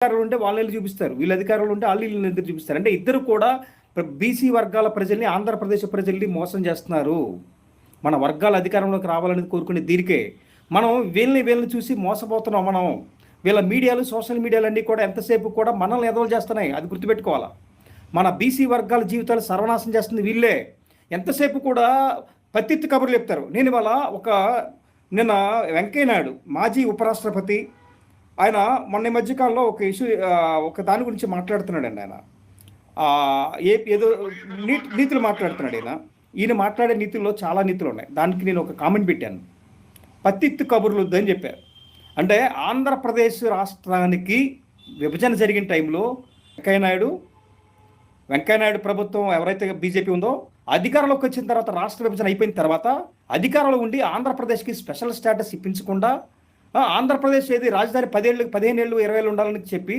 అధికారులు ఉంటే వాళ్ళని చూపిస్తారు, వీళ్ళు అధికారులు ఉంటే వాళ్ళు వీళ్ళని ఎదురు చూపిస్తారు. అంటే ఇద్దరు కూడా బీసీ వర్గాల ప్రజల్ని, ఆంధ్రప్రదేశ్ ప్రజల్ని మోసం చేస్తున్నారు. మన వర్గాల అధికారంలోకి రావాలని కోరుకునే దీనికే మనం వీళ్ళని చూసి మోసపోతున్నాం. మనం వీళ్ళ మీడియాలు, సోషల్ మీడియాలు అన్నీ కూడా ఎంతసేపు కూడా మనల్ని ఎదవలు చేస్తున్నాయి, అది గుర్తుపెట్టుకోవాలా. మన బీసీ వర్గాల జీవితాలు సర్వనాశనం చేస్తుంది వీళ్ళే. ఎంతసేపు కూడా పత్తిత్తు కబుర్లు చెప్తారు. నేను ఇవాళ నిన్న వెంకయ్యనాయుడు మాజీ ఉపరాష్ట్రపతి, ఆయన మొన్న మధ్యకాలంలో ఒక ఇష్యూ, ఒక దాని గురించి మాట్లాడుతున్నాడండి. ఆయన ఏదో నీతులు మాట్లాడుతున్నాడు. ఈయన మాట్లాడే నీతుల్లో చాలా నీతులు ఉన్నాయి. దానికి నేను ఒక కామెంట్ పెట్టాను, పత్తిత్తు కబుర్లు వద్దని చెప్పారు. అంటే ఆంధ్రప్రదేశ్ రాష్ట్రానికి విభజన జరిగిన టైంలో వెంకయ్యనాయుడు ప్రభుత్వం ఎవరైతే బీజేపీ ఉందో అధికారంలోకి వచ్చిన తర్వాత, రాష్ట్ర విభజన అయిపోయిన తర్వాత అధికారంలో ఉండి ఆంధ్రప్రదేశ్కి స్పెషల్ స్టేటస్ ఇప్పించకుండా, ఆంధ్రప్రదేశ్ ఏది రాజధాని 15 ఏళ్ళు 20 ఏళ్ళు ఉండాలని చెప్పి